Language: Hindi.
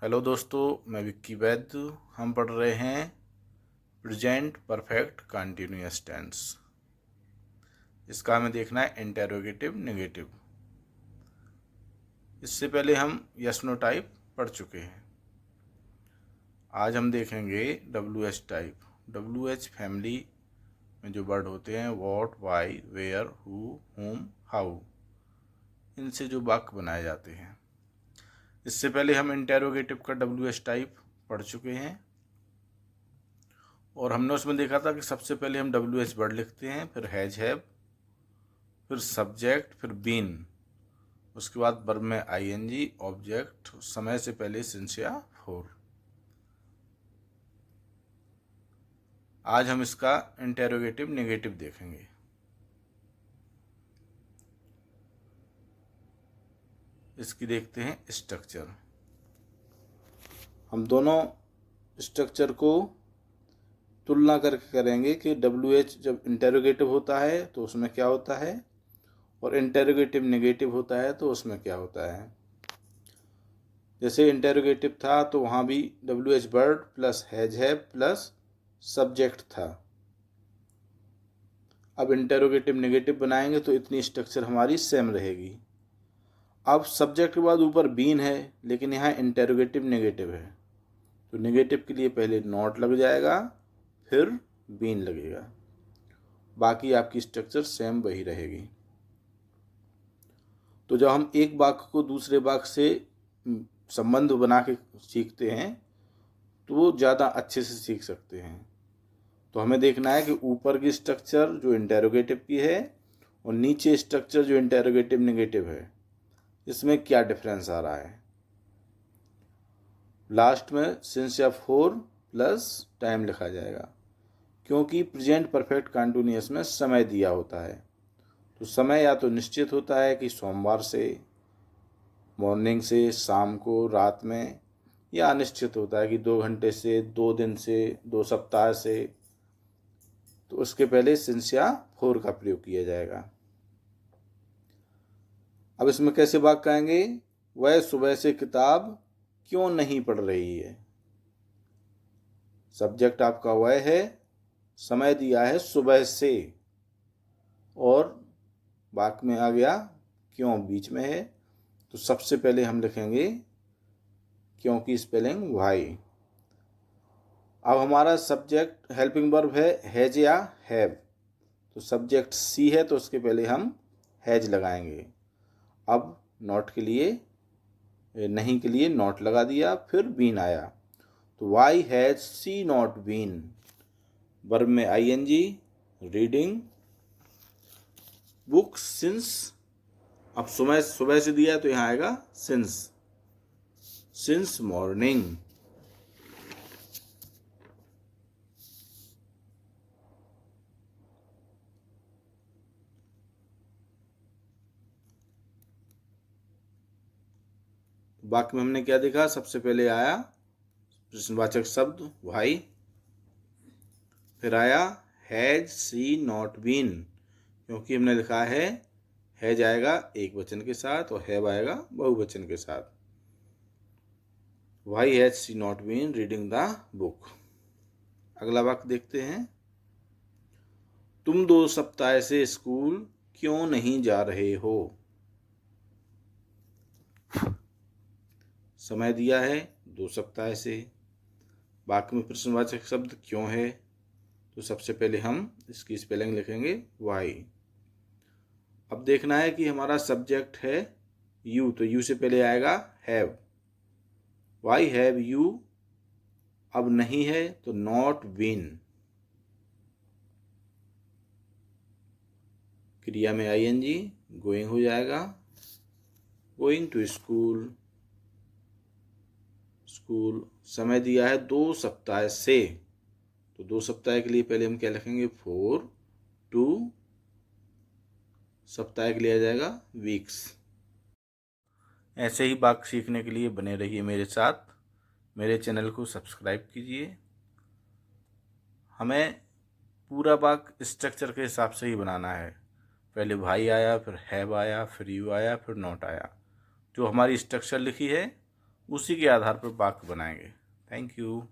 हेलो दोस्तों, मैं विक्की वैद्य। हम पढ़ रहे हैं प्रेजेंट परफेक्ट कंटिन्यूअस टेंस। इसका हमें देखना है इंटेरोगेटिव नेगेटिव। इससे पहले हम यस नो टाइप पढ़ चुके हैं। आज हम देखेंगे W H type. W H family में जो वर्ड होते हैं व्हाट, वाई, वेयर, हु, हुम, हाउ, इनसे जो वाक्य बनाए जाते हैं। इससे पहले हम इंटेरोगेटिव का डब्ल्यू एच टाइप पढ़ चुके हैं और हमने उसमें देखा था कि सबसे पहले हम डब्ल्यू एच वर्ड लिखते हैं, फिर हैज, हैव, फिर सब्जेक्ट, फिर बीन, उसके बाद वर्ब में आईएनजी, ऑब्जेक्ट, समय से पहले सिंस या फोर। आज हम इसका इंटेरोगेटिव नेगेटिव देखेंगे। इसकी देखते हैं स्ट्रक्चर। हम दोनों स्ट्रक्चर को तुलना करके करेंगे कि डब्ल्यू एच जब इंटेरोगेटिव होता है तो उसमें क्या होता है और इंटेरोगेटिव नेगेटिव होता है तो उसमें क्या होता है। जैसे इंटेरोगेटिव था तो वहाँ भी W H word plus has, have plus subject था। अब इंटेरोगेटिव नेगेटिव बनाएंगे तो इतनी स्ट्रक्चर हमारी सेम रहेगी। अब सब्जेक्ट के बाद ऊपर बीन है, लेकिन यहाँ इंटेरोगेटिव नेगेटिव है तो नेगेटिव के लिए पहले नॉट लग जाएगा, फिर बीन लगेगा। बाकी आपकी स्ट्रक्चर सेम वही रहेगी। तो जब हम एक वाक्य को दूसरे वाक्य से संबंध बना के सीखते हैं तो वो ज़्यादा अच्छे से सीख सकते हैं। तो हमें देखना है कि ऊपर की स्ट्रक्चर जो इंटेरोगेटिव की है और नीचे स्ट्रक्चर जो इंटेरोगेटिव नेगेटिव है, इसमें क्या डिफरेंस आ रहा है। लास्ट में सिंस या फोर प्लस टाइम लिखा जाएगा, क्योंकि प्रेजेंट परफेक्ट कंटिन्यूअस में समय दिया होता है। तो समय या तो निश्चित होता है कि सोमवार से, मॉर्निंग से, शाम को, रात में, या अनिश्चित होता है कि 2 घंटे से, 2 दिन से, 2 सप्ताह से। तो उसके पहले सिंस या फोर का प्रयोग किया जाएगा। अब इसमें कैसे वाक्य आएंगे। वह सुबह से किताब क्यों नहीं पढ़ रही है। सब्जेक्ट आपका वह है, समय दिया है सुबह से, और वाक्य में आ गया क्यों बीच में है। तो सबसे पहले हम लिखेंगे क्यों की स्पेलिंग वाई। अब हमारा सब्जेक्ट हेल्पिंग वर्ब है हैज या हैव, तो सब्जेक्ट सी है तो उसके पहले हम हैज लगाएंगे। अब नॉट के लिए, नहीं के लिए नॉट लगा दिया, फिर बीन आया। तो why has she not been, verb में आईएनजी, रीडिंग बुक सिंस। अब सुबह सुबह से दिया तो यहाँ आएगा सिंस मॉर्निंग। वाक्य में हमने क्या देखा, सबसे पहले आया प्रश्नवाचक शब्द वाई, फिर आया हैज सी नॉट बीन, क्योंकि हमने लिखा है हैज आएगा एक वचन के साथ और हैव आएगा बहुवचन के साथ। Why has she not been reading the book. अगला वाक्य देखते हैं। तुम 2 सप्ताह से स्कूल क्यों नहीं जा रहे हो। समय दिया है 2 सप्ताह से, वाक्य में प्रश्नवाचक शब्द क्यों है, तो सबसे पहले हम इसकी स्पेलिंग लिखेंगे वाई। अब देखना है कि हमारा सब्जेक्ट है यू, तो यू से पहले आएगा हैव। वाई हैव यू, अब नहीं है तो नॉट बीन, क्रिया में आईएनजी, गोइंग हो जाएगा, गोइंग टू स्कूल। स्कूल समय दिया है 2 सप्ताह से, तो 2 सप्ताह के लिए पहले हम क्या लिखेंगे 4, 2 सप्ताह के लिए आ जाएगा वीक्स। ऐसे ही वाक्य सीखने के लिए बने रहिए मेरे साथ। मेरे चैनल को सब्सक्राइब कीजिए। हमें पूरा वाक्य स्ट्रक्चर के हिसाब से ही बनाना है। पहले भाई आया, फिर हैव आया, फिर यू आया, फिर नॉट आया। जो हमारी स्ट्रक्चर लिखी है उसी के आधार पर वाक्य बनाएंगे। Thank you.